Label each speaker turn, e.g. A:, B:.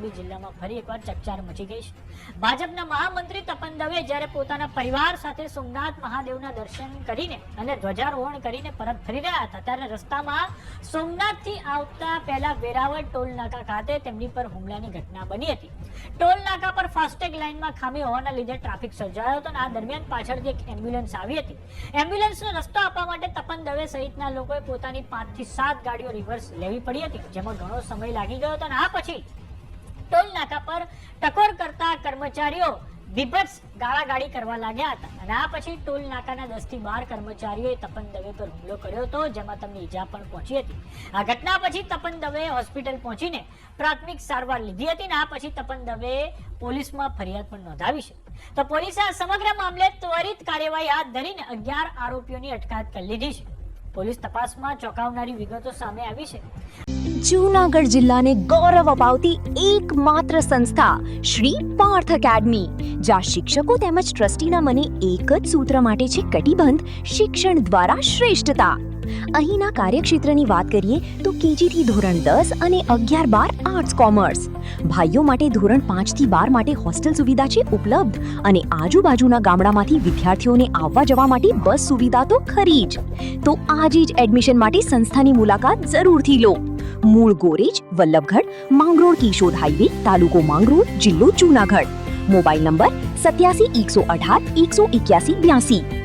A: મોરબી જિલ્લામાં ફરી એકવાર ચકચાર મચી ગઈ છે. ભાજપના મહામંત્રી તપન દવે જ્યારે પોતાના પરિવાર સાથે સોમનાથ મહાદેવના દર્શન કરીને અને ધ્વજારોહણ કરીને પરત ફરી રહ્યા હતા ત્યારે રસ્તામાં સોમનાથથી આવતા પહેલા વેરાવળ ટોલ નાકા ખાતે તેમની પર હુમલાની ઘટના બની હતી. ટોલ નાકા પર ફાસ્ટેગ લાઇનમાં ખામી હોવાના લીધે ટ્રાફિક સર્જાયો હતો અને આ દરમિયાન પાછળથી એક એમ્બ્યુલન્સ આવી હતી. એમ્બ્યુલન્સનો રસ્તો આપવા માટે તપન દવે સહિતના લોકોએ પોતાની 5 થી 7 ગાડીઓ રિવર્સ લેવી પડી હતી, જેમાં ઘણો સમય લાગી ગયો હતો અને આ પછી ટોલ નાકા પર ટકોર કરતા કર્મચારીઓ વિભત્સ ગાળાગાળી કરવા લાગ્યા હતા અને આ પછી ટોલ નાકાના 10 થી 12 કર્મચારીઓએ તપન દવે પર હુમલો કર્યો હતો, જેમાં તેમને ઈજા પણ પહોંચી હતી. આ ઘટના પછી તપન દવે હોસ્પિટલ પહોંચીને પ્રાથમિક સારવાર લીધી હતી અને આ પછી તપન દવે પોલીસમાં ફરિયાદ પણ નોંધાવી છે. તો પોલીસે આ સમગ્ર મામલે ત્વરિત કાર્યવાહી હાથ ધરીને 11 આરોપીઓની અટકાયત કરી લીધી છે. પોલીસ તપાસમાં ચોંકાવનારી વિગતો સામે આવી છે.
B: જૂનાગઢ જિલ્લાને ગૌરવ અપાવતી એકમાત્ર સંસ્થા શ્રી પાર્થ એકેડમી, જ્યાં શિક્ષકો તેમજ ટ્રસ્ટીના મને એક જ સૂત્ર માટે છે કટિબંધ: શિક્ષણ દ્વારા શ્રેષ્ઠતા. અહીંના કાર્યક્ષેત્રની વાત કરીએ તો કેજી થી ધોરણ 10 અને 11-12 આર્ટ્સ કોમર્સ. ભાઈઓ માટે ધોરણ 5 થી 12 માટે હોસ્ટેલ સુવિધા છે ઉપલબ્ધ અને આજુબાજુના ગામડામાંથી વિદ્યાર્થીઓને આવવા જવા માટે બસ સુવિધા તો ખરી જ. તો આજે જ એડમિશન માટે સંસ્થાની મુલાકાત જરૂરથી લો. મૂળ ગોરેજ, વલ્લભગઢ, માંગરોળ કિશોદ હાઈવે, તાલુકો માંગરોળ, જિલ્લો જૂનાગઢ. Mobile number 87 118 181 82.